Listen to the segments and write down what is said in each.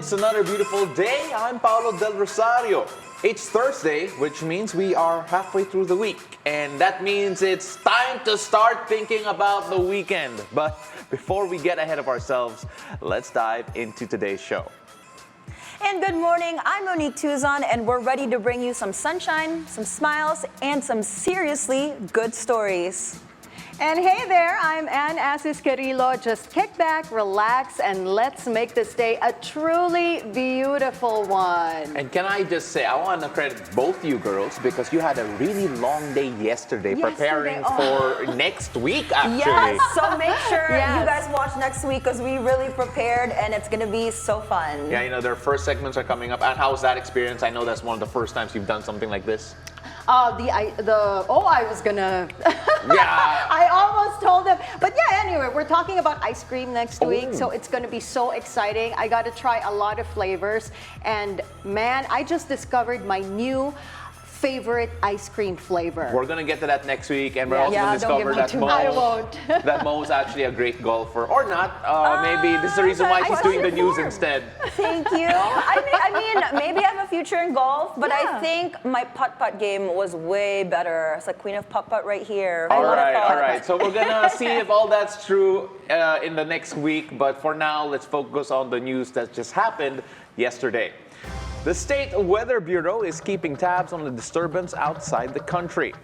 It's another beautiful day. I'm Paolo del Rosario. It's Thursday, which means we are halfway through the week. And that means it's time to start thinking about the weekend. But before we get ahead of ourselves, let's dive into today's show. And good morning, I'm Monique Tuzon, and we're ready to bring you some sunshine, some smiles, and some seriously good stories. And hey there, I'm Asis-Carilo. Just kick back, relax, and let's make this day a truly beautiful one. And can I just say, I want to credit both you girls because you had a really long day yesterday preparing for next week, actually. Yes, so make sure you guys watch next week because we really prepared and it's going to be so fun. Yeah, you know, their first segments are coming up. And how was that experience? I know that's one of the first times you've done something like this. I was gonna. Yeah. I almost told them, but yeah. Anyway, we're talking about ice cream next week, so it's gonna be so exciting. I got to try a lot of flavors, and man, I just discovered my new favorite ice cream flavor. We're gonna get to that next week, and we're also gonna discover that Mo is actually a great golfer, or not. Maybe this is the reason why she's doing the news instead. Thank you. I mean, maybe I have a future in golf, but I think my putt-putt game was way better. It's like queen of putt-putt right here. All right. So we're gonna see if all that's true in the next week. But for now, let's focus on the news that just happened yesterday. The State Weather Bureau is keeping tabs on the disturbance outside the country.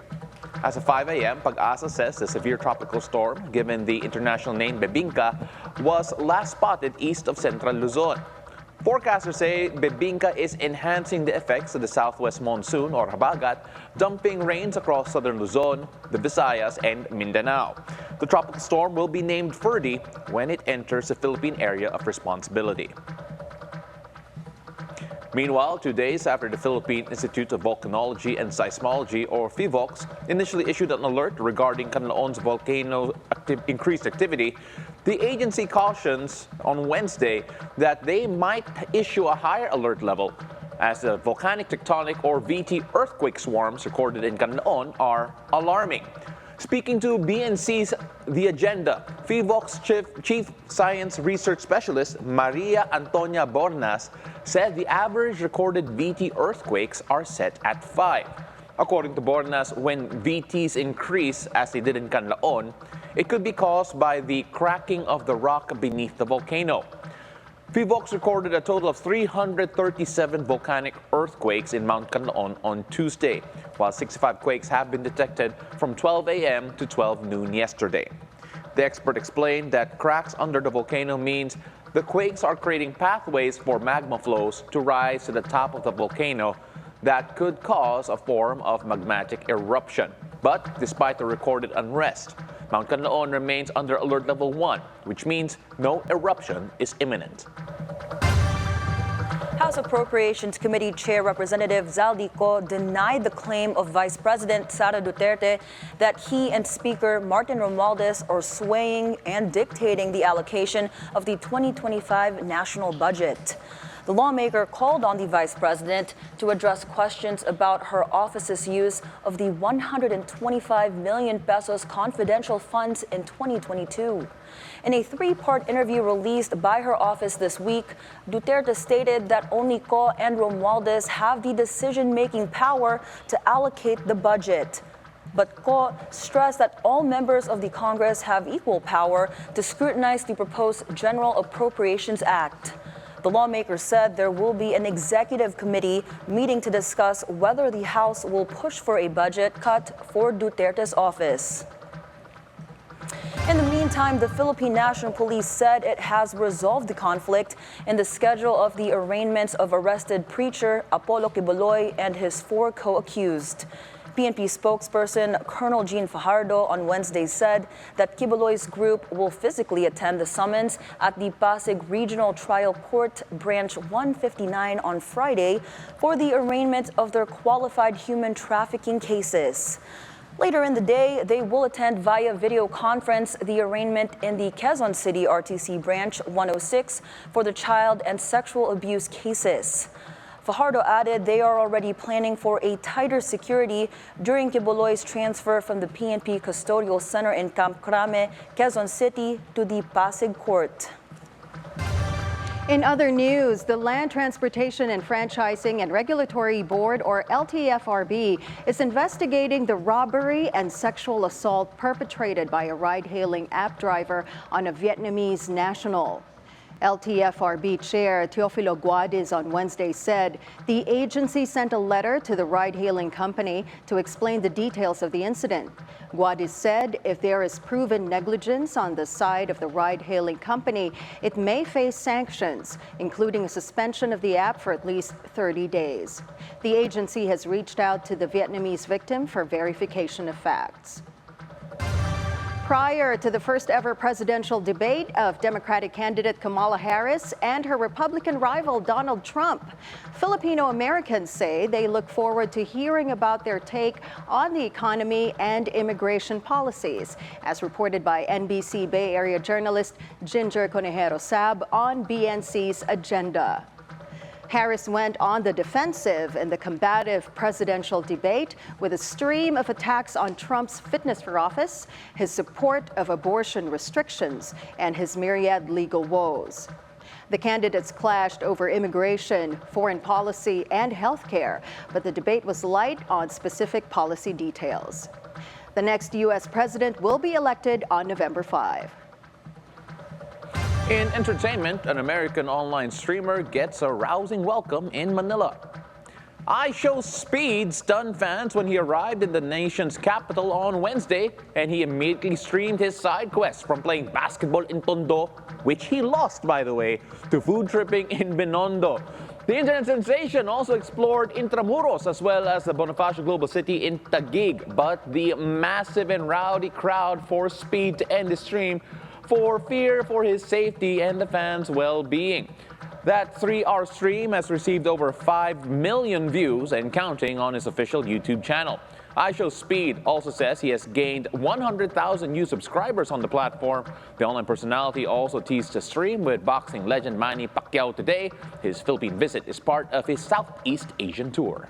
As of 5 a.m., Pag-asa says the severe tropical storm, given the international name Bebingka, was last spotted east of central Luzon. Forecasters say Bebingka is enhancing the effects of the southwest monsoon or habagat, dumping rains across southern Luzon, the Visayas, and Mindanao. The tropical storm will be named Ferdy when it enters the Philippine area of responsibility. Meanwhile, 2 days after the Philippine Institute of Volcanology and Seismology, or PHIVOLCS, initially issued an alert regarding Canlaon's volcano increased activity, the agency cautions on Wednesday that they might issue a higher alert level as the volcanic tectonic or VT earthquake swarms recorded in Canlaon are alarming. Speaking to BNC's The Agenda, PHIVOLCS Chief Science Research Specialist Maria Antonia Bornas said the average recorded VT earthquakes are set at 5. According to Bornas, when VTs increase, as they did in Canlaon, it could be caused by the cracking of the rock beneath the volcano. PHIVOLCS recorded a total of 337 volcanic earthquakes in Mount Canlaon on Tuesday, while 65 quakes have been detected from 12 a.m. to 12 noon yesterday. The expert explained that cracks under the volcano means the quakes are creating pathways for magma flows to rise to the top of the volcano that could cause a form of magmatic eruption. But despite the recorded unrest, Mount Canlaon remains under alert level 1, which means no eruption is imminent. House Appropriations Committee Chair Representative Zaldico denied the claim of Vice President Sara Duterte that he and Speaker Martin Romualdez are swaying and dictating the allocation of the 2025 national budget. The lawmaker called on the vice president to address questions about her office's use of the 125 million pesos confidential funds in 2022. In a three-part interview released by her office this week, Duterte stated that only Ko and Romualdez have the decision-making power to allocate the budget. But Ko stressed that all members of the Congress have equal power to scrutinize the proposed General Appropriations Act. The lawmaker said there will be an executive committee meeting to discuss whether the House will push for a budget cut for Duterte's office. In the meantime, the Philippine National Police said it has resolved the conflict in the schedule of the arraignments of arrested preacher Apollo Quiboloy and his 4 co-accused. PNP spokesperson Colonel Jean Fajardo on Wednesday said that Quiboloy's group will physically attend the summons at the Pasig Regional Trial Court Branch 159 on Friday for the arraignment of their qualified human trafficking cases. Later in the day, they will attend via video conference the arraignment in the Quezon City RTC Branch 106 for the child and sexual abuse cases. Fajardo added they are already planning for a tighter security during Quiboloy's transfer from the PNP Custodial Center in Camp Crame, Quezon City to the Pasig Court. In other news, the Land Transportation and Franchising and Regulatory Board, or LTFRB, is investigating the robbery and sexual assault perpetrated by a ride-hailing app driver on a Vietnamese national. LTFRB Chair Teofilo Guadis on Wednesday said the agency sent a letter to the ride-hailing company to explain the details of the incident. Guadis said if there is proven negligence on the side of the ride-hailing company, it may face sanctions, including a suspension of the app for at least 30 days. The agency has reached out to the Vietnamese victim for verification of facts. Prior to the first ever presidential debate of Democratic candidate Kamala Harris and her Republican rival Donald Trump, Filipino Americans say they look forward to hearing about their take on the economy and immigration policies, as reported by NBC Bay Area journalist Ginger Conejero-Sab on BNC's Agenda. Harris went on the defensive in the combative presidential debate with a stream of attacks on Trump's fitness for office, his support of abortion restrictions, and his myriad legal woes. The candidates clashed over immigration, foreign policy, and health care, but the debate was light on specific policy details. The next U.S. president will be elected on November 5. In entertainment, an American online streamer gets a rousing welcome in Manila. iShowSpeed stunned fans when he arrived in the nation's capital on Wednesday, and he immediately streamed his side quest from playing basketball in Tondo, which he lost, by the way, to food tripping in Binondo. The internet sensation also explored Intramuros as well as the Bonifacio Global City in Taguig, but the massive and rowdy crowd forced Speed to end the stream for fear for his safety and the fans' well-being. That 3-hour stream has received over 5 million views and counting on his official YouTube channel. iShowSpeed also says he has gained 100,000 new subscribers on the platform. The online personality also teased a stream with boxing legend Manny Pacquiao today. His Philippine visit is part of his Southeast Asian tour.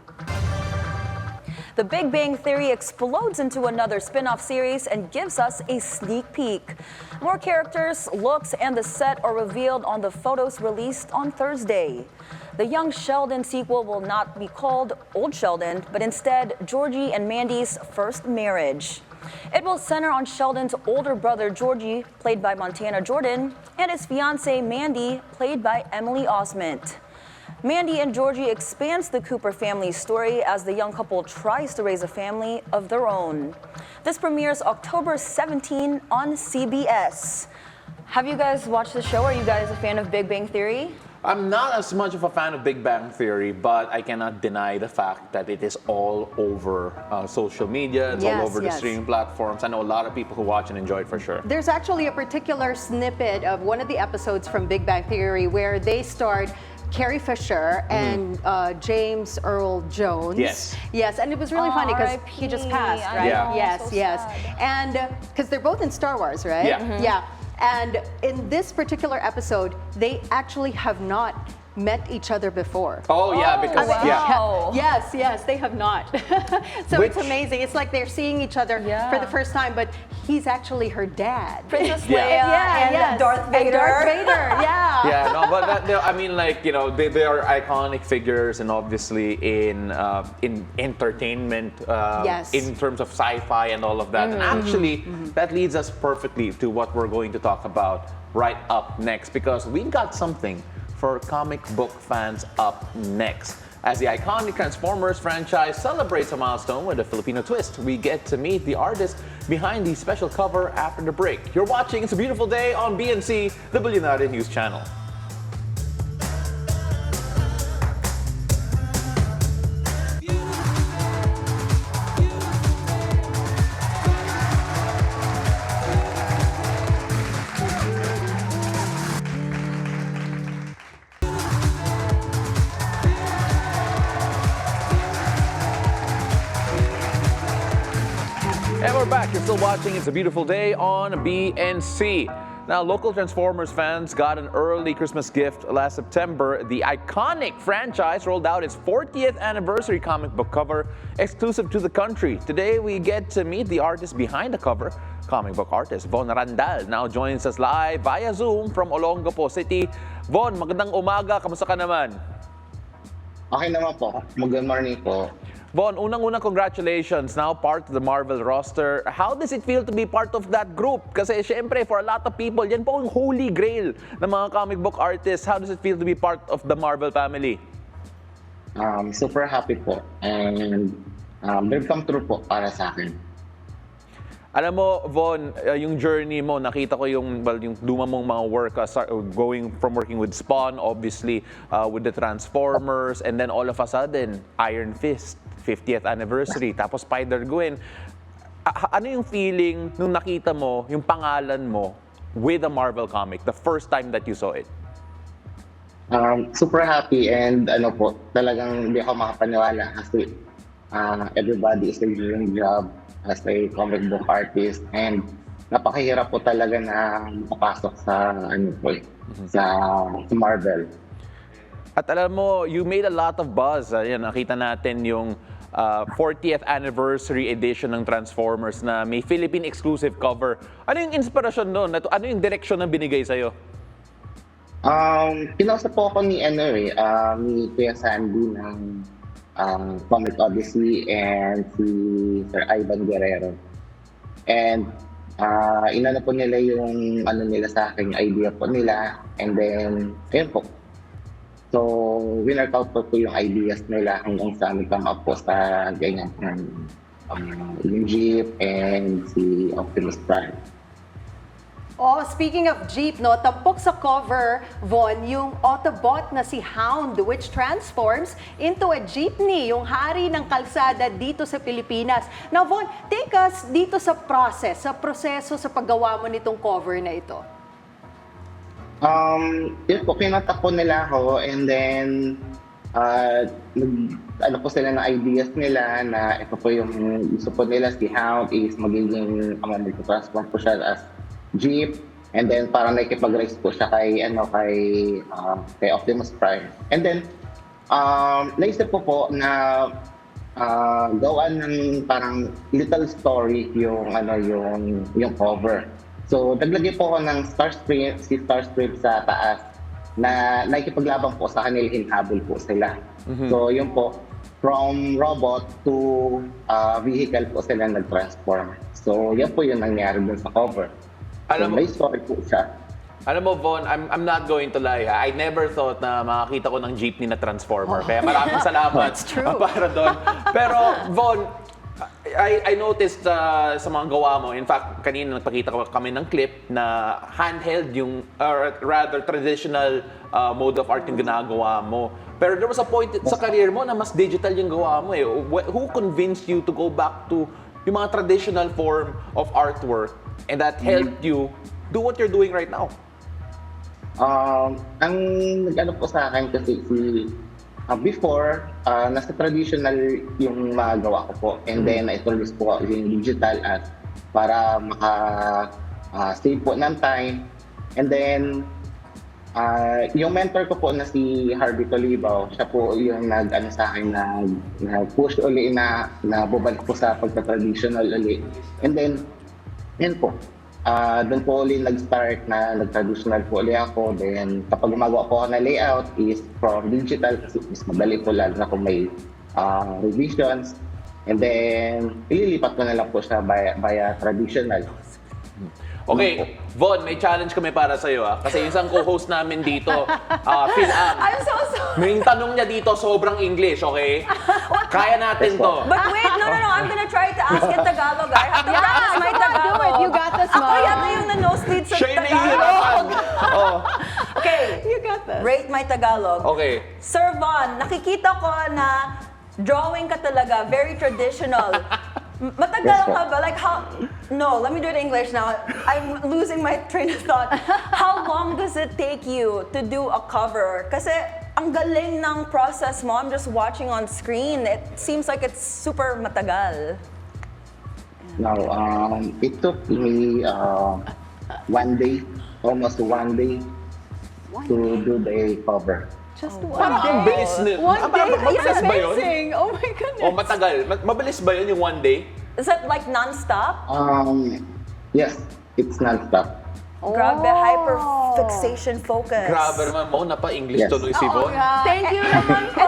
The Big Bang Theory explodes into another spin-off series and gives us a sneak peek. More characters, looks, and the set are revealed on the photos released on Thursday. The Young Sheldon sequel will not be called Old Sheldon, but instead Georgie and Mandy's first marriage. It will center on Sheldon's older brother Georgie, played by Montana Jordan, and his fiancée Mandy, played by Emily Osment. Mandy and Georgie expands the Cooper family's story as the young couple tries to raise a family of their own. This premieres October 17 on CBS. Have you guys watched the show? Are you guys a fan of Big Bang Theory? I'm not as much of a fan of Big Bang Theory, but I cannot deny the fact that it is all over social media. It's all over the streaming platforms. I know a lot of people who watch and enjoy it for sure. There's actually a particular snippet of one of the episodes from Big Bang Theory where they starred Carrie Fisher and James Earl Jones. Yes, and it was really funny because he just passed, right? Yes. And because they're both in Star Wars, right? Yeah. And in this particular episode, they actually have not met each other before. Oh yeah, because wow. Yes, they have not. So it's amazing. It's like they're seeing each other for the first time, but he's actually her dad. Princess Leia and Darth Vader. Yeah, no, but I mean, like, you know, they are iconic figures, and obviously in entertainment, in terms of sci-fi and all of that. And actually, that leads us perfectly to what we're going to talk about right up next, because we've got something for comic book fans up next. As the iconic Transformers franchise celebrates a milestone with a Filipino twist, we get to meet the artist behind the special cover after the break. You're watching It's a Beautiful Day on BNC, the Billionaire News Channel. And we're back. You're still watching It's a Beautiful Day on BNC. Now, local Transformers fans got an early Christmas gift last September. The iconic franchise rolled out its 40th anniversary comic book cover exclusive to the country. Today, we get to meet the artist behind the cover. Comic book artist Von Randal now joins us live via Zoom from Olongapo City. Von, magandang umaga. Kamusta ka naman? Okay naman po. Good morning po. Von, unang-unang congratulations. Now part of the Marvel roster. How does it feel to be part of that group? Kasi syempre, for a lot of people, yan po ang holy grail ng mga comic book artists. How does it feel to be part of the Marvel family? Super happy po. And dream come true po para sa akin. Alam mo, Von, yung journey mo, nakita ko yung luma mong mga work, going from working with Spawn, obviously, with the Transformers, and then all of a sudden, Iron Fist, 50th anniversary, tapos Spider-Gwen. Ano yung feeling nung nakita mo yung pangalan mo with a Marvel comic, the first time that you saw it? Super happy and ano po, talagang hindi ako makapaniwala kasi everybody is doing job as a comic book artist and napakahirap po talaga na makapasok sa sa Marvel. At alam mo, you made a lot of buzz. Ayan, nakita natin yung 40th anniversary edition ng Transformers na may Philippine exclusive cover. Ano yung inspirasyon doon? Ano yung direksyon na binigay sa'yo? Pinausap po ako ni ni Kuya Sandy ng Comic Odyssey and si Sir Ivan Guerrero. And inano po nila yung nila sa akin, idea po nila. And then, ayun po. So, winner out po yung ideas nila hanggang sa come up po sa ganyan yung Jeep and si Optimus Prime. Oh, speaking of Jeep, no, tampok sa cover, Von, yung Autobot na si Hound, which transforms into a jeepney, yung hari ng kalsada dito sa Pilipinas. Now, Von, take us dito sa proseso sa paggawa mo nitong cover na ito. Yun po, kinata po nila ako and then ano po sila ng ideas nila na ito po yung gusto po nila, si Hound is magiging mag-transform po siya as Jeep, and then parang nakikipag-race po siya kay Optimus Prime. And then naisip po na gawaan ng parang little story yung cover. So naglagay po ako ng Starscream sa taas na nakikipaglaban po sa kanila, hinhabol po sila. So yun po, from robot to vehicle po sila nag-transform. So yan po yung nangyari dun sa cover. Alam mo, may story po siya. Alam mo, Von, I'm not going to lie. I never thought na makakita ko ng jeepney na transformer. Kaya maraming salamat para doon. Pero, Von, I noticed sa mga gawa mo, in fact, kanina nagpakita kami ng clip na handheld yung, or rather traditional mode of art yung ginagawa mo. Pero there was a point sa career mo na mas digital yung gawa mo eh. Who convinced you to go back to yung mga traditional form of artwork and that helped you do what you're doing right now? Ang nag-ano po sa akin kasi before, nasa traditional yung magawa ko po. And then, na-introduce po yung digital at para maka-save po ng time. And then, yung mentor ko po na si Harvey Tolibaw, siya po yung nag-ano sa akin na push uli na bubalik po sa pagka-traditional uli. And then, yun po. Doon po ulit nag-start na nag-traditional po ulit ako. Then kapag gumagawa po ako na layout is from digital kasi mas madali po lalo na kung may revisions. And then ililipat ko na lang po siya via traditional. Okay, Von, may challenge kami para sa'yo kasi yung isang co-host namin dito, FILIPINXT. I'm so sorry. May tanong niya dito sobrang English, okay? Kaya natin to. But wait, no. I'm gonna try to ask in Tagalog. I have to practice my Tagalog. Do it. You got this, Mom. Ako yata yung na-nosebleed sa Siya yung Tagalog. nahihirapan. Oh. Okay. You got this. Rate my Tagalog. Okay. Sir Von, nakikita ko na drawing ka talaga, very traditional. Matagal ka ba? Like how... No, let me do it in English now. I'm losing my train of thought. How long does it take you to do a cover? Kasi ang galing ng process mo. I'm just watching on screen. It seems like it's super matagal. Now, it took me 1 day, almost 1 day to do the cover. Just Parang ang bilis na. One day? Mabilis It's ba yun? amazing. Oh my goodness. O matagal. Mabilis ba yun yung 1 day? Is that like non-stop? Yes, it's non-stop. Grabe, hyper-fixation focus. Grabe naman mo, napa-English Yes. tuloy si Von. Thank you naman po.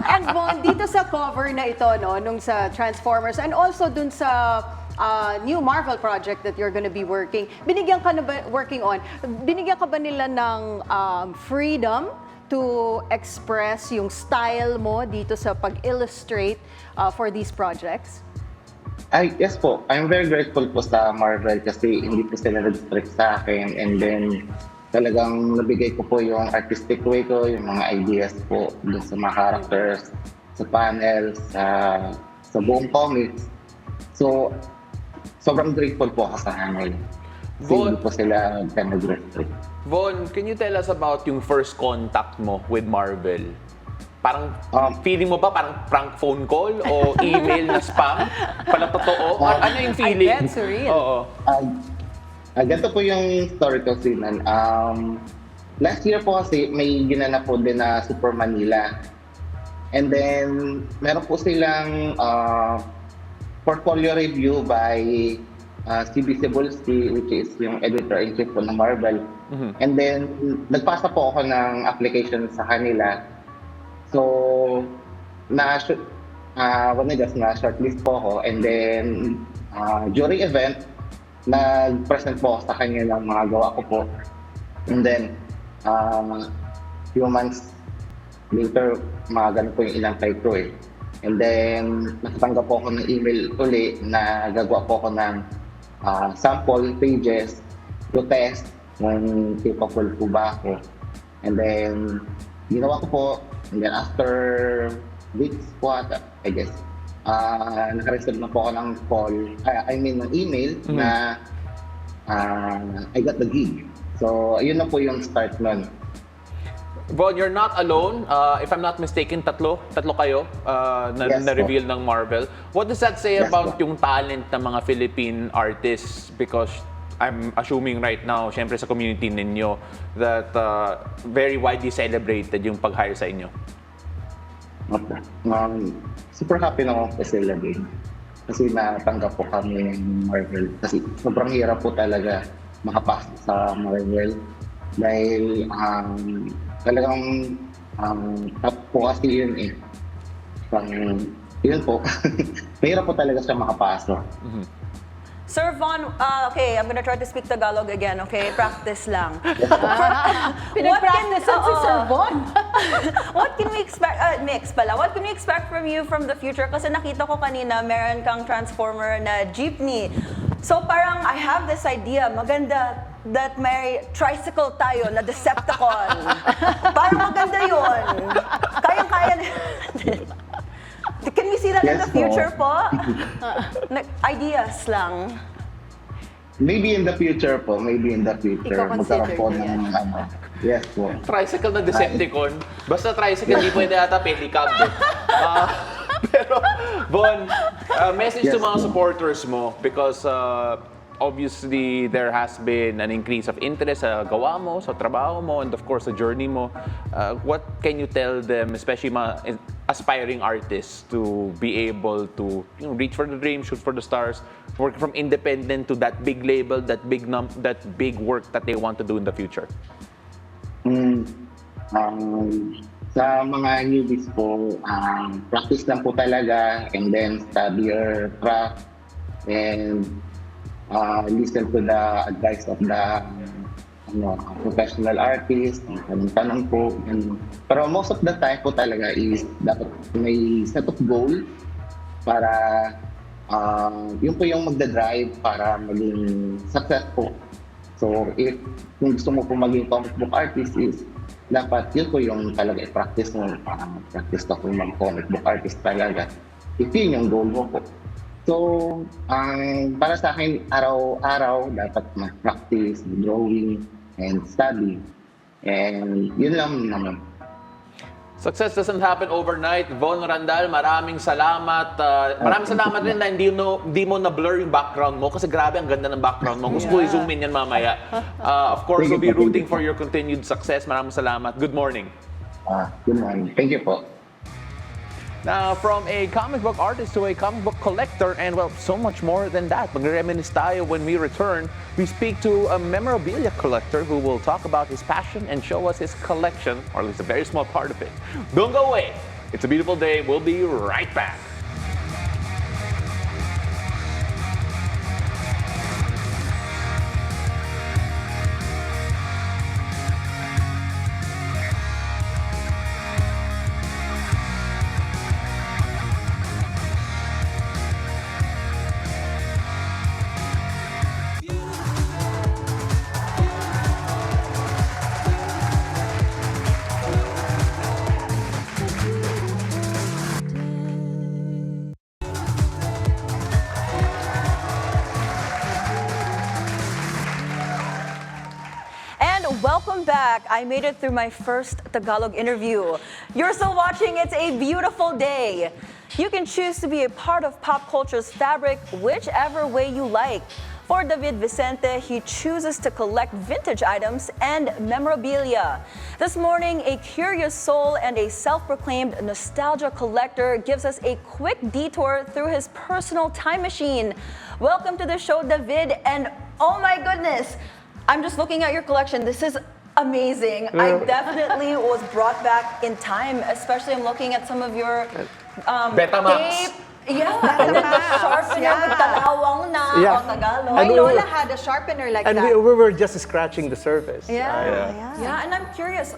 And Von, dito sa cover na ito, no, nung sa Transformers, and also dun sa new Marvel project that you're gonna be binigyan ka ba nila ng freedom to express yung style mo dito sa pag-illustrate for these projects? Yes po. I'm very grateful po sa Marvel kasi hindi po sila nag-strict sa akin, and then talagang nabigay ko po yung artistic way ko, yung mga ideas po dun sa mga characters, sa panels, sa buong comics. So, sobrang grateful po ako sa kanila. Kasi hindi po sila nag-restrict. Von, can you tell us about yung first contact mo with Marvel? Parang feeling mo ba parang prank phone call o email na spam? Pala totoo? Ano yung feeling? I bet, surreal. Oo. Ganito po yung story ko, Cignal. Last year po kasi may ginanap po din na Super Manila. And then, meron po silang portfolio review by CB Cebulski, which is yung editor-in-chief po ng Marvel. And then, nagpasa po ako ng application sa kanila. So, na-shortlist po ako, and then during event, nag-present po ako sa kanya ng mga gawa ko po. And then, few months later, mga ganun po yung inantay ko eh. And then, nakatanggap po ako ng email uli na gagawa po ako ng sample pages to test kung capable po ba ako. And then, ginawa ko po. And then after weeks po ata, I guess, naka-receive na po ako ng call, ng email na I got the gig. So, ayun na po yung start nun. Von, you're not alone. If I'm not mistaken, tatlo kayo na-reveal ng Marvel. What does that say about yung talent ng mga Philippine artists? Because I'm assuming right now, syempre sa community ninyo, that very widely celebrated yung pag-hire sa inyo. Okay. Super happy na ako kasi celebrate. Kasi natanggap po kami ng Marvel. Kasi sobrang hirap po talaga makapasok sa Marvel. Dahil talagang top po kasi yun eh. Yun po. Mahirap po talaga siya makapasok. Sir Von, okay, I'm gonna try to speak Tagalog again, okay? Practice lang. Pinag-practice si Sir Von. What can we expect, mix pala, what can we expect from you from the future? Kasi nakita ko kanina, meron kang transformer na jeepney. So parang, I have this idea, maganda that may tricycle tayo na Decepticon. Parang maganda yun. Kayang-kaya Can we see that in the future po? Ideas lang. Maybe in the future po. Maybe in the future. Iko-consider Magkaroon po ko yan. ng yes po. Tricycle na Decepticon. Basta tricycle, hindi pwede ata pedicab. Pero, Von, message to mga supporters mo because obviously there has been an increase of interest sa gawa mo, sa trabaho mo, and of course sa journey mo. What can you tell them, especially mga aspiring artists, to be able to reach for the dream, shoot for the stars, work from independent to that big label, that big work that they want to do in the future? Sa mga newbies po, practice lang po talaga, and then study your craft, and listen to the advice of the professional artist, tanong po. Pero most of the time po talaga is dapat may set of goal para yun po yung magdadrive para maging successful. So kung gusto mo po maging comic book artist is dapat yun po yung talaga i-practice mo. Practice ka po yung comic book artist talaga. If yun yung goal mo po. So, para sa akin, araw-araw dapat mag-practice, drawing, and study. And yun lang naman. Success doesn't happen overnight. Von Randal, maraming salamat. Maraming salamat rin na hindi mo na-blur yung background mo kasi grabe ang ganda ng background mo. Gusto ko i-zoom in yan mamaya. Of course, we'll be rooting for your continued success. Maraming salamat. Good morning. Good morning. Thank you po. Now, from a comic book artist to a comic book collector, and well, so much more than that. Mag-reminisce tayo when we return. We speak to a memorabilia collector who will talk about his passion and show us his collection, or at least a very small part of it. Don't go away. It's a beautiful day. We'll be right back. Welcome back. I made it through my first Tagalog interview. You're still watching It's a Beautiful Day. You can choose to be a part of pop culture's fabric whichever way you like. For David Vicente, he chooses to collect vintage items and memorabilia. This morning, a curious soul and a self-proclaimed nostalgia collector gives us a quick detour through his personal time machine. Welcome to the show, David, and oh my goodness, I'm just looking at your collection. This is amazing. I definitely was brought back in time, especially I'm looking at some of your Betamax. tape. Yeah, and then the sharpener with talawang na Yeah. o Tagalog. My And we Lola were- had a sharpener like And that. we were just scratching the surface. Yeah, and I'm curious,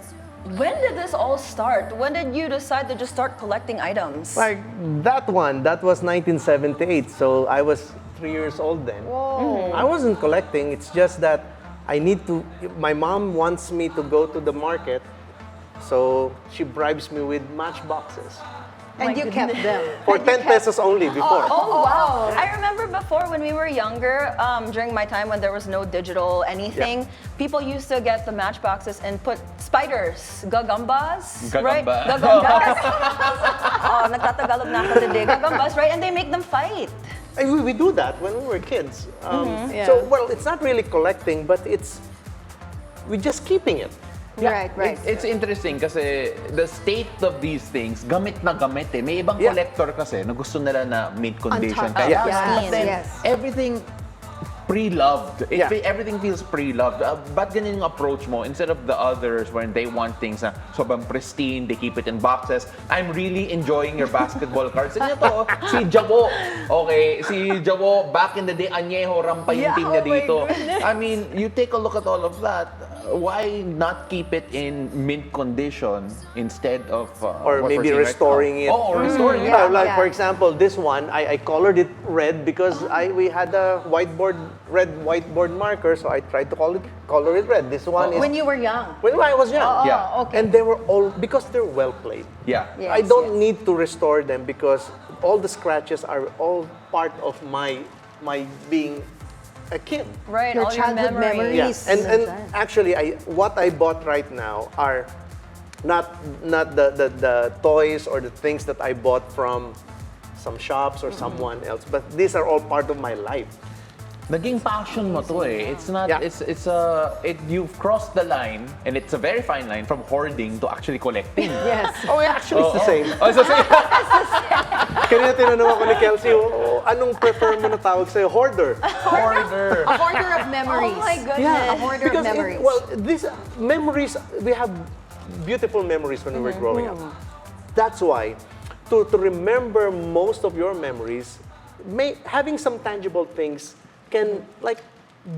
when did this all start? When did you decide to just start collecting items? Like that one, that was 1978. So I was 3 years old then. Whoa. I wasn't collecting. It's just that I need to, my mom wants me to go to the market. So she bribes me with matchboxes. And you kept them. For 10 pesos only before. Oh, wow. I remember before when we were younger, during my time when there was no digital anything, people used to get the matchboxes and put spiders, gagambas, right? Gagamba. Gagambas. Oh, nagtatagalog na ako today. Gagambas, right? And they make them fight. We do that when we were kids. Yeah. So, well, it's not really collecting, but we're just keeping it. Right, right. It's interesting kasi the state of these things, gamit na gamit eh. May ibang Yeah. collector kasi na gusto nila na mint condition. Untouched. Kaya, Yes, but then, yes. everything pre-loved. Yeah. Everything feels pre-loved. Ba't ganyan yung approach mo? Instead of the others when they want things na sobrang pristine, they keep it in boxes. I'm really enjoying your basketball cards. Tignan to, si Jabo. Okay, si Jabo, back in the day, Añejo, rampa yung team niya dito. I mean, you take a look at all of that. Why not keep it in mint condition instead of Or what we're maybe seeing restoring right it. now? Oh, or restoring it. Yeah, like yeah. for example, this one, I colored it red because we had a red whiteboard marker, so I tried to color it red. This one is When you were young. when I was young. Yeah. Okay. And they were all, because they're well played. Yeah. Yes, I don't yes. need to restore them because all the scratches are all part of my being a kid. Right, Your all childhood your memories. memories. And actually, what I bought right now are not the toys or the things that I bought from some shops or someone else, but these are all part of my life. Naging passion mo to eh. It's not, Yeah. you've crossed the line, and it's a very fine line from hoarding to actually collecting. Yes. Oh, yeah, actually, it's the same. Oh, it's the same. Kanina tinanong ako ni Kelsey, anong prefer mo na tawag sa'yo? Hoarder. Hoarder. A hoarder of memories. Oh my goodness. A hoarder Because of memories. these memories, we have beautiful memories when we were growing up. That's why, to remember most of your memories, having some tangible things can like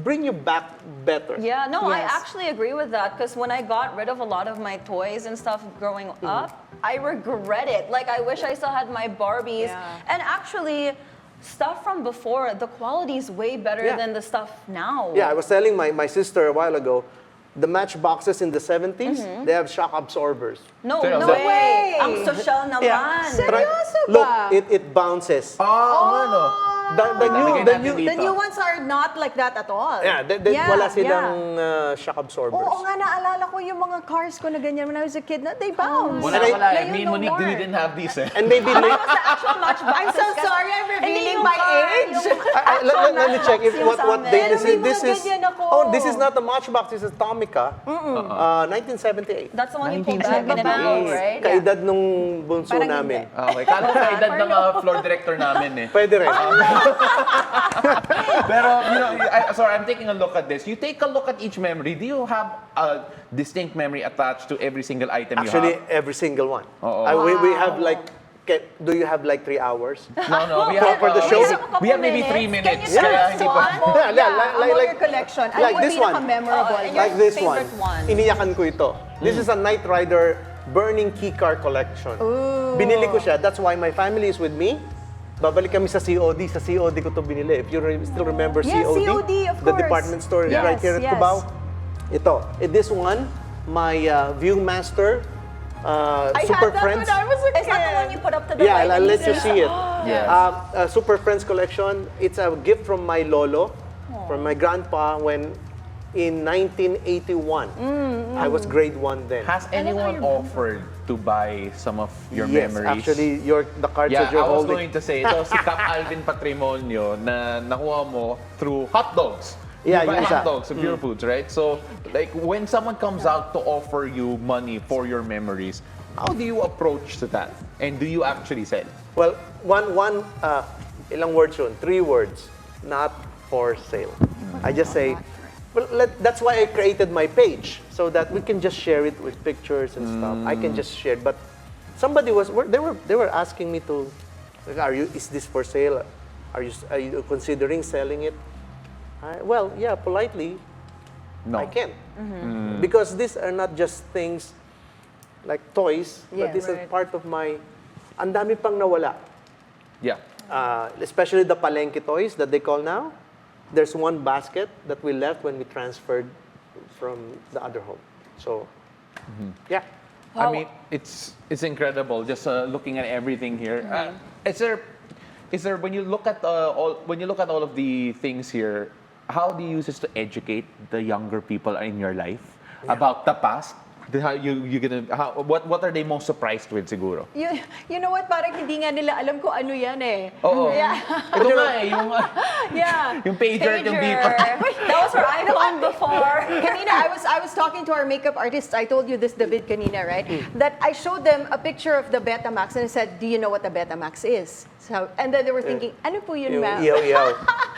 bring you back better. Yeah, no, I Yes. actually agree with that because when I got rid of a lot of my toys and stuff growing up, I regret it. Like, I wish I still had my Barbies. Yeah. And actually, stuff from before, the quality is way better Yeah. than the stuff now. Yeah, I was telling my sister a while ago, the matchboxes in the 70s, they have shock absorbers. No, Seryoso? no way. Ang social naman. Seryoso Look, ba? it bounces. ano? The Lalagay natin new, dito. The new ones are not like that at all. yeah, wala silang shock absorbers. Oo nga, naalala ko yung mga cars ko na ganyan when I was a kid. They bounce. Wala. Ngayon, Me and no Monique more. didn't have these eh. And maybe I'm so sorry, I'm Hindi revealing yung my car, age. yung Let me check if what date Pero may this mga is. ganyan ako. Oh, this is not a Matchbox. This is Tomica. 1978. That's the one you pulled back in and 1978. out, right? Kaedad nung bunso Parang namin. Okay, kala ko sa edad ng floor director namin eh. Pwede rin. Pero, sorry, I'm taking a look at this. You take a look at each memory. Do you have a distinct memory attached to every single item Actually, you have? every single one. Oo. We have like, do you have like 3 hours? No, we have, For the show? we have maybe 3 minutes. Can you Kaya share hindi us pa. one? Among your collection. Ano like yung this one. pinaka-memorable? Oh, and Like this one. favorite one. Iniyakan ko ito. This is a Knight Rider burning keycar collection. Binili ko siya. That's why my family is with me. Babalik kami sa COD. Sa COD ko to binili. If you still remember Yes, COD, COD, of the course. department store Yes, right here at yes. Cubao. Ito. This one, my Viewmaster I Super had that Friends. when I was a kid. Is that the one you put up to the Yeah, right? I'll and let you see it. Yes. Super Friends collection. It's a gift from my lolo, from my grandpa when in 1981. I was grade 1 then. Has anyone offered to buy some of your Yes, memories? actually, the cards Yeah, that you're I was holding. going to say, ito si Cap Alvin Patrimonio na nakuha mo through hot dogs. Yeah, You buy yung hot isa. dogs, Pure Foods, right? So, like, when someone comes out to offer you money for your memories, how do you approach to that? And do you actually sell? Well, ilang words yun? 3 words. Not for sale. I just say, well, that's why I created my page, so that we can just share it with pictures and stuff. I can just share. But somebody they were asking me to, is this for sale? Are you considering selling it? Well, yeah, politely, No. I can. Because these are not just things like toys, Yeah, but this is right. part of my, ang dami pang nawala. Yeah. Especially the palengke toys that they call now. There's one basket that we left when we transferred from the other home. So, yeah. I mean, it's incredible just looking at everything here. Is there when you look at all of the things here, how do you use this to educate the younger people in your life about the past? How what are they most surprised with siguro? You know what? Parang hindi nga nila alam kung ano yan eh. Oo. Yeah. Ito nga eh, Yeah. yung pager, yung beeper. That was her iPhone before. Kanina, I was talking to our makeup artist. I told you this, David, kanina, right? That I showed them a picture of the Betamax and I said, do you know what the Betamax is? So, and then they were thinking, ano po yun, Yung ma'am? iyaw-iyaw.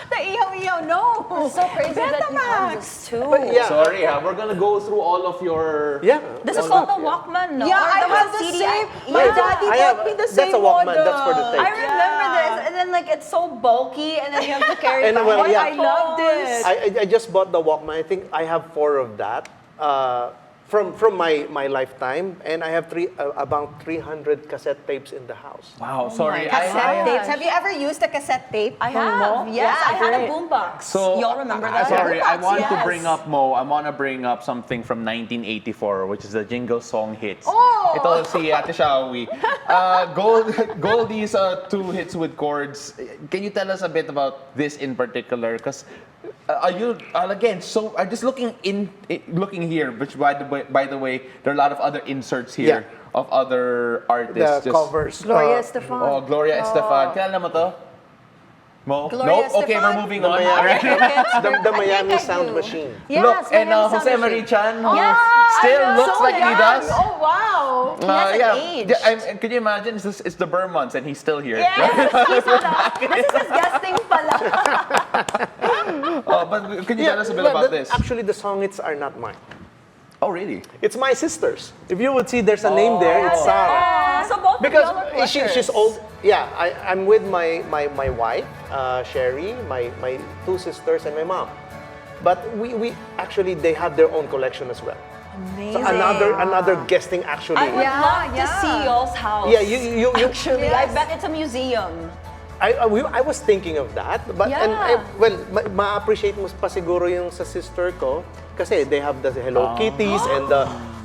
The iyaw-iyaw, no! It's so crazy that you have Betamax! this too. But yeah. Sorry we're gonna go through all of your... Yeah. This is called the Walkman, no? Yeah, Or I the have the CD. same. My daddy bought me the same That's a Walkman. model. That's for the I tape. remember this, and then like it's so bulky, and then you have to carry it And, back. well, yeah. I love this. I just bought the Walkman. I think I have 4 of that from my lifetime, and I have about 300 cassette tapes in the house. Wow, sorry. Cassette tapes. Have you ever used a cassette tape? I have. Yes, I had a boombox. So, Y'all remember that? Sorry, I want to Yes. bring up Mo. I want to bring up something from 1984, which is the Jingle Song Hits. Oh! Ito si Ate Shawi. Goldie's 2 hits with chords. Can you tell us a bit about this in particular? Because again, so I'm just looking here, which by the way, there are a lot of other inserts here of other artists. The covers. Gloria Estefan. Oh, Gloria Estefan. Kilala mo to? Mo? Gloria Nope. Okay, we're Estefan? moving The on. Miami, the Miami I Sound do. Machine. Yes, Look, and Miami Jose Sound Marie Machine. Chan, who Yes, still I looks know. like he So does. young. Oh, wow. He hasn't yeah. aged. Yeah, can you imagine? It's the Burr months and he's still here. Yes, he's This is his guesting pala. But can you tell us a bit about this? Actually, the songs are not mine. Oh, really? It's my sister's. If you would see, there's a name there. It's Sarah. So both Because of y'all are she's old. Yeah, I'm with my wife, Sherry, my 2 sisters, and my mom. But we actually, they have their own collection as well. Amazing. So another guesting actually. I would Yeah, love to yeah. see y'all's house. Yeah, you Actually, I Yes. bet it's a museum. I was thinking of that, but Yeah. well, ma-appreciate mo pa siguro yung sa sister ko kasi they have the Hello Kitties and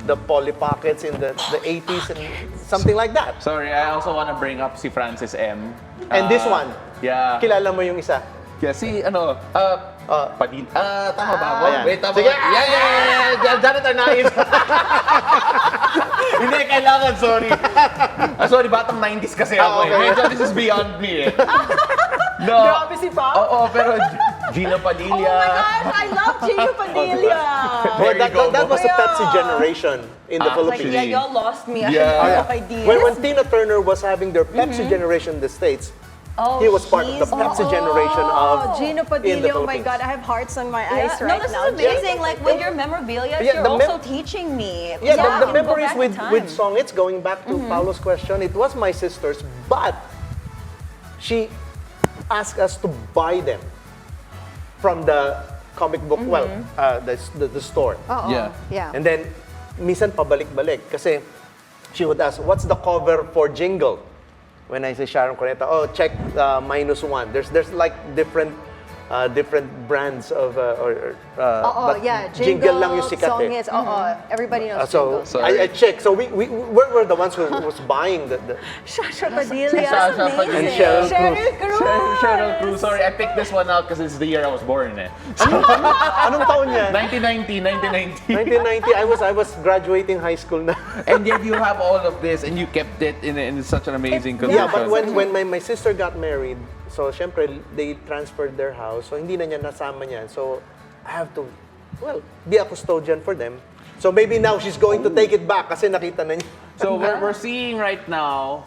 the Polly Pockets in the 80s and something like that. Sorry, I also want to bring up si Francis M. And this one, Yeah. kilala mo yung isa? Yeah, si Padin. Tama ba ako? Ayan. Wait, tama Sige. ba? Yeah. Janitor Nais. Hindi, kailangan, sorry. Sorry, batang 90s kasi ako Okay. eh. Medyo this is beyond me eh. No. Grabe si Pao. Oo, pero Gina Oh Padilla. my gosh, I love Gio Padilla. There you go. That was the Yeah. Pepsi generation in the Ah, Like, Philippines. yeah, y'all lost me. I Yeah. had no idea. When Tina Turner was having their Pepsi generation in the States, he was part of the Pepsi generation of Gino in the Padilla, oh my Philippines. God, I have hearts on my Yeah. eyes No, right this now. is amazing. Like with your memorabilia, Yeah, you're the also teaching me. Yeah, So I the can go memories back in with time. Songits, going back to Paolo's question, it was my sister's, but she asked us to buy them from the comic book, the store. Oo, Yeah. yeah. And then, minsan pabalik-balik. Kasi, she would ask, what's the cover for Jingle? When I say Sharon Cuneta, oh, check -1. There's like different brands of, Oo, but yeah. Jingle lang yung sikat song eh. is, everybody knows So, Jingle. I checked. So, we were the ones who was buying the Shasha Padilla. Sasha Padilla. and Cheryl Cheryl Cruz. Cruz. Cheryl Cruz. Sorry, I picked this one out because it's the year I was born. Anong taon yan? 1990. 1990, I was graduating high school na. And yet you have all of this and you kept it in such an amazing condition. Yeah, but when my sister got married, so syempre they transferred their house, so hindi na niya nasama niyan. So I have to, be a custodian for them. So maybe now she's going to take it back kasi nakita na niya. So we're seeing right now,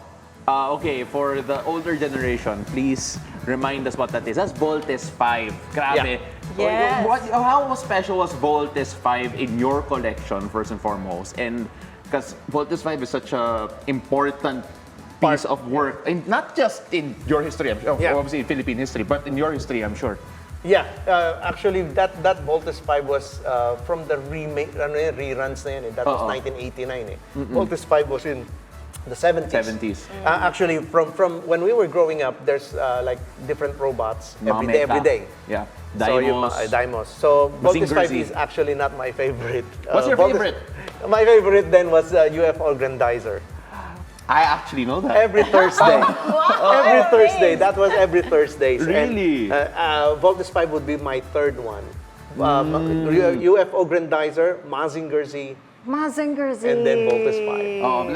okay, for the older generation, please remind us what that is. That's Voltes 5. Grabe. Yes. How special was Voltes 5 in your collection, first and foremost? And because Voltes 5 is such a important piece of work, and not just in your history, Yeah. obviously in Philippine history, but in your history, I'm sure. Yeah, actually that Voltes 5 was from the reruns na yan eh. That was 1989 eh. Voltes 5 was in the 70s. 70s. Actually, from when we were growing up, there's like different robots every Mameta. day. Yeah. So, Dimos. So, Voltes 5 Mazinger Z. is actually not my favorite. What's your favorite? My favorite then was UFO Grandizer. I actually know that. Every Thursday. Every Thursday. That was every Thursday. Really? Voltes 5 would be my third one. UFO Grandizer, Mazinger Z, Mazinger Z. and then Voltes 5.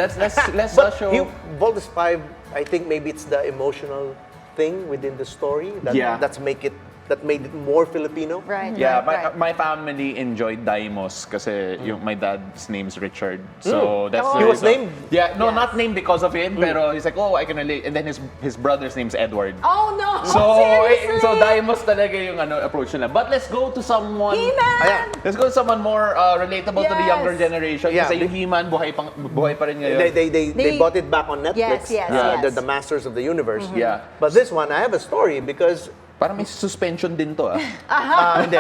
Let's But show. Voltes 5, I think maybe it's the emotional thing within the story that made it more Filipino. Right. Yeah, right, my family enjoyed Daimos kasi my dad's name's Richard. So that's He the was reason. named? Yeah, no, not named because of it, pero he's like, oh, I can relate. And then his brother's name's Edward. Oh no! So Daimos talaga yung approach nila. But let's go to someone. He-Man! Let's go to someone more relatable to the Yes. younger generation. Yeah. Kasi yung He-Man, buhay pa rin ngayon. They bought it back on Netflix. Yes, yes. The Masters of the Universe. Yeah. But this one, I have a story because Parang may suspension din to hindi,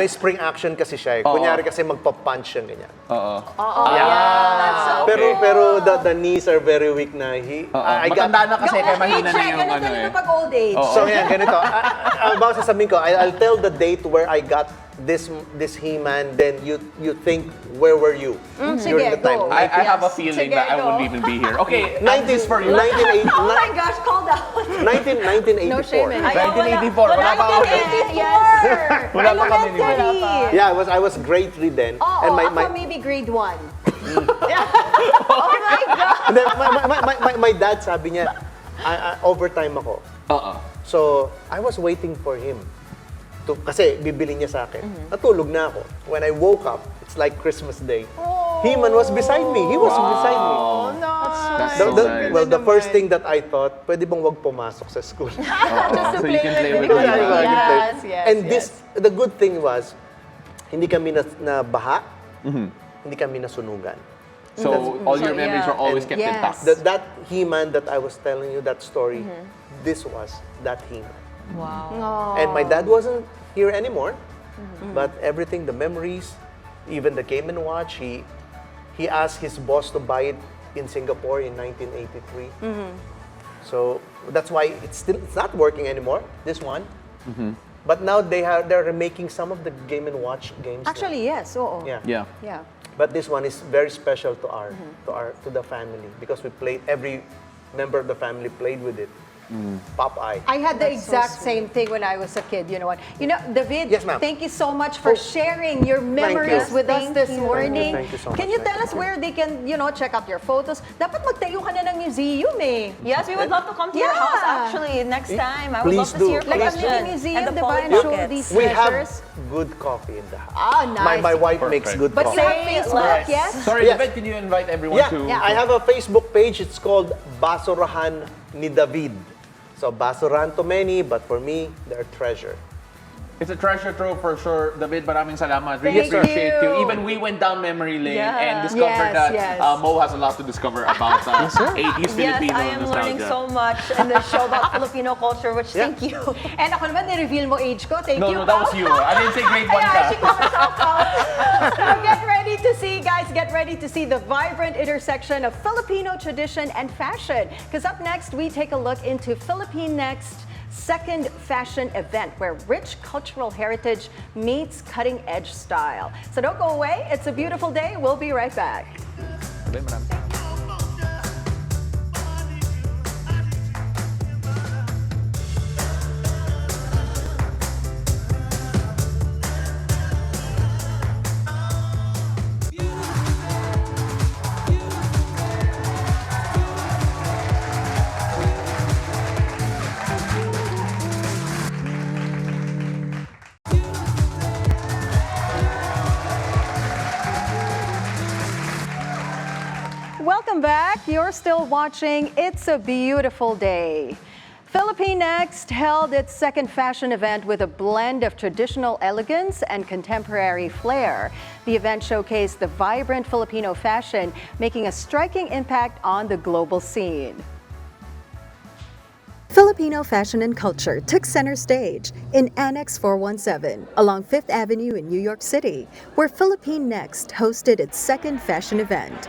may spring action kasi siya. Kunyari kasi magpa-punch siya ganyan. That's so Pero the knees are very weak na. Matanda na kasi kaya mahina na yung ganito eh. pag old age. So yan, ganito. Bago sasabihin ko, I'll tell the date where I got this He-Man, then you think, where were you during sige, the time? go. I have a Yes. feeling Sige, that I go. wouldn't even be here. Okay, this is for you. 1980 Oh my gosh, called out. 1984. No shame. 1984, wala pa ako. 1984. Wala pa kami ni Elementary. Yeah, I was grade 3 then. Oo, ako maybe grade 1. Oh my God! And then, my dad sabi niya, overtime ako. So, I was waiting for him. Kasi bibili niya sa akin. Natulog na ako. When I woke up, it's like Christmas Day. He-Man was beside me. He was beside me. Oh no! That's so nice. Well, the first thing that I thought, pwede bang wag pumasok sa school? Just to So you can play with it. it. Yes, yes, And the good thing was, hindi kami na baha, hindi kami nasunugan. So all your memories were always kept Yes. intact. That He-Man that I was telling you, that story, this was that He-Man. Wow. And my dad wasn't here anymore, but everything, the memories, even the Game & Watch, he asked his boss to buy it in Singapore in 1983. So that's why it's not working anymore, this one. But now they're remaking some of the Game & Watch games. Actually, yes. Oo. now. Yeah. Yeah. But this one is very special to the family because we played, every member of the family played with it. Popeye. I had the That's so exact sweet. same thing when I was a kid. You know what? You know, David, Yes, ma'am. thank you so much for sharing your memories you. with us Thank this you. morning. Thank you so much. Can you tell us where they can, check out your photos? Dapat magtayo ka na ng museum eh. Yes, we would love to come to your Yeah. house actually next time. I would Please love to see your do. Like a collection. mini museum, and the diba, Polly and show buckets. these We have treasures. good coffee in the house. Ah, nice. My wife Perfect. makes good But you coffee. have Facebook, yes? Sorry, Yes. David, can you invite everyone Yeah, to... I have a Facebook page. It's called Basurahan ni David. So basurahan to many, but for me, they're treasure. It's a treasure trove for sure. David, maraming salamat. Really Thank appreciate you. you. Even we went down memory lane Yeah. and discovered Yes, that yes. Mo has a lot to discover about 80s Yes, Filipino I am learning nostalgia. so much in this show about Filipino culture, which Yeah. thank you. And ako naman, ni-reveal mo age ko. Thank No, you. that was you. I didn't say grade 1 Yeah, ka. she called herself out. So get ready to see, guys, get ready to see the vibrant intersection of Filipino tradition and fashion. Because up next, we take a look into FILIPINXT second fashion event where rich cultural heritage meets cutting-edge style. So don't go away. It's a beautiful day. We'll be right back. Welcome back. You're still watching It's a Beautiful Day. FILIPINXT held its second fashion event with a blend of traditional elegance and contemporary flair. The event showcased the vibrant Filipino fashion, making a striking impact on the global scene. Filipino fashion and culture took center stage in Annex 417 along Fifth Avenue in New York City, where FILIPINXT hosted its second fashion event.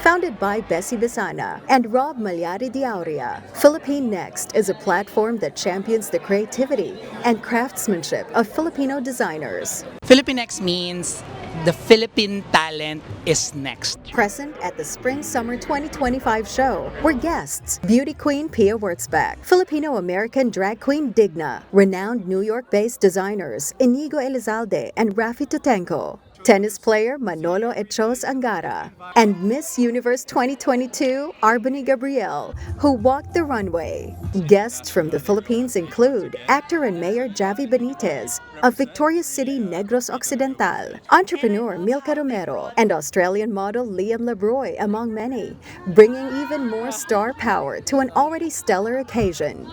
Founded by Bessie Bisana and Rob Malyari Diauria, FILIPINXT is a platform that champions the creativity and craftsmanship of Filipino designers. FILIPINXT means the Philippine talent is next. Present at the Spring-Summer 2025 show were guests beauty queen Pia Wurtzbach, Filipino-American drag queen Digna, renowned New York-based designers Inigo Elizalde and Rafi Tutenko, tennis player Manolo Echos Angara, and Miss Universe 2022 Arbany Gabriel, who walked the runway. Guests from the Philippines include actor and mayor Javi Benitez of Victoria City, Negros Occidental, entrepreneur Milka Romero, and Australian model Liam Lebroy, among many, bringing even more star power to an already stellar occasion.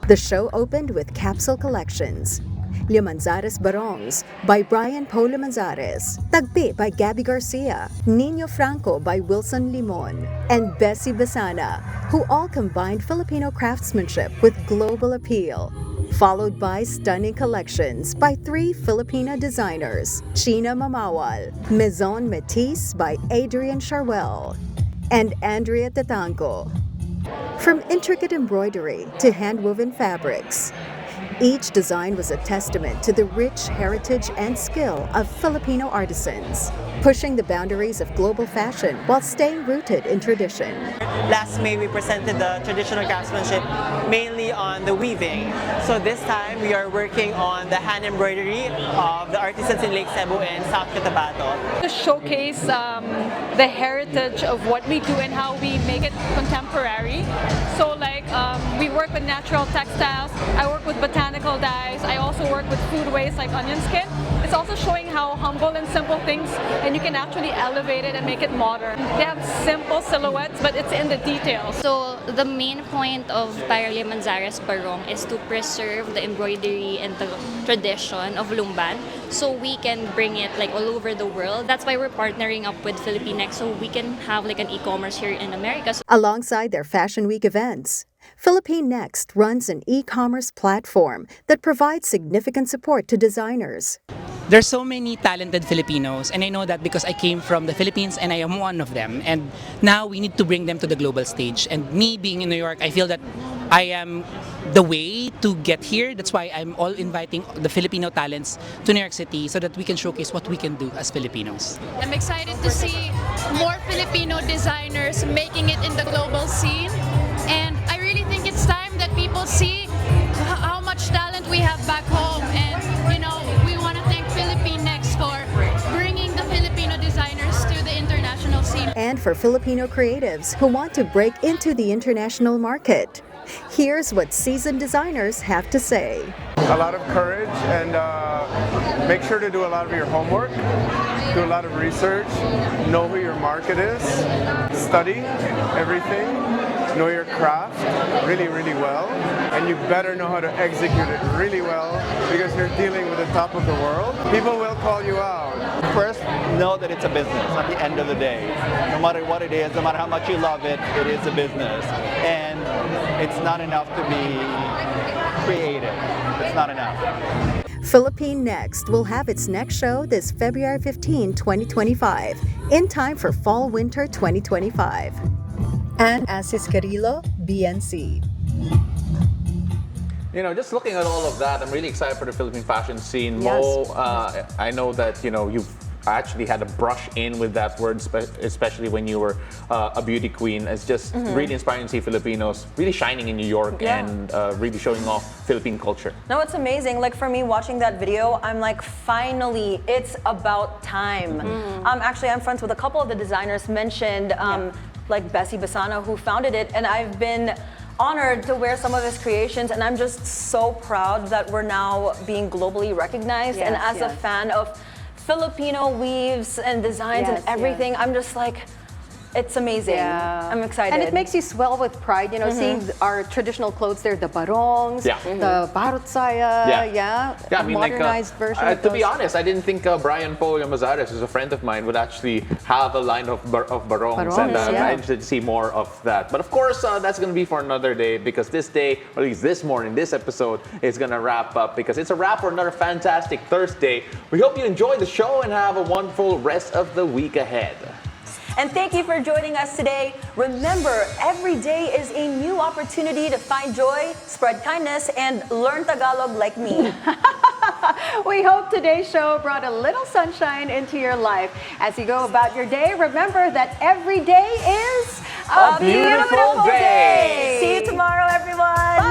The show opened with capsule collections. Limanzares Barongs by Brian Paul Limanzares, Tagpi by Gabby Garcia, Nino Franco by Wilson Limon, and Bessie Besana, who all combined Filipino craftsmanship with global appeal. Followed by stunning collections by three Filipino designers, China Mamawal, Maison Métis by Adrian Charwell, and Andrea Tatango. From intricate embroidery to hand-woven fabrics, each design was a testament to the rich heritage and skill of Filipino artisans, pushing the boundaries of global fashion while staying rooted in tradition. Last May, we presented the traditional craftsmanship mainly on the weaving. So this time, we are working on the hand embroidery of the artisans in Lake Cebu and South Cotabato. To showcase the heritage of what we do and how we make it contemporary. So like we work with natural textiles, I work with botanical dyes, I also work with food waste like onion skin. It's also showing how humble and simple things, and you can actually elevate it and make it modern. They have simple silhouettes, but it's in the details. So the main point of Parale Manzares Barong is to preserve the embroidery and the tradition of Lumban, so we can bring it like all over the world. That's why we're partnering up with FILIPINXT, so we can have like an e-commerce here in America. Alongside their Fashion Week events, FILIPINXT runs an e-commerce platform that provides significant support to designers. There's so many talented Filipinos, and I know that because I came from the Philippines and I am one of them. And now we need to bring them to the global stage. And me being in New York, I feel that I am the way to get here. That's why I'm all inviting the Filipino talents to New York City so that we can showcase what we can do as Filipinos. I'm excited to see more Filipino designers making it in the global scene. And I really think it's time that see how much talent we have back home, and we want to thank FILIPINXT for bringing the Filipino designers to the international scene. And for Filipino creatives who want to break into the international market. Here's what seasoned designers have to say. A lot of courage, and make sure to do a lot of your homework, do a lot of research, know who your market is, study everything, know your craft really, really well, and you better know how to execute it really well because you're dealing with the top of the world. People will call you out. First, know that it's a business at the end of the day. No matter what it is, no matter how much you love it, it is a business. And it's not enough to be creative. It's not enough. FILIPINXT will have its next show this February 15, 2025, in time for Fall-Winter 2025. And Asis-Carilo, BNC. Just looking at all of that, I'm really excited for the Philippine fashion scene. Yes. Mo, I know that you've actually had a brush in with that word, especially when you were a beauty queen. It's just really inspiring to see Filipinos really shining in New York and really showing off Philippine culture. No, it's amazing. Like for me, watching that video, I'm like, finally, it's about time. Actually, I'm friends with a couple of the designers mentioned, like Bessie Basana, who founded it, and I've been honored to wear some of his creations, and I'm just so proud that we're now being globally recognized. And as a fan of Filipino weaves and designs and everything, I'm just like, it's amazing. Yeah. I'm excited. And it makes you swell with pride, seeing our traditional clothes there, the barongs, the barutsaya, I mean, modernized version of to be those. honest, I didn't think Brian Paolo Mazares, who's a friend of mine, would actually have a line of barongs, and I'm interested to see more of that. But of course, that's going to be for another day, because this day, or at least this morning, this episode is going to wrap up, because it's a wrap for another fantastic Thursday. We hope you enjoy the show and have a wonderful rest of the week ahead. And thank you for joining us today. Remember, every day is a new opportunity to find joy, spread kindness, and learn Tagalog like me. We hope today's show brought a little sunshine into your life. As you go about your day, remember that every day is a beautiful day. See you tomorrow, everyone.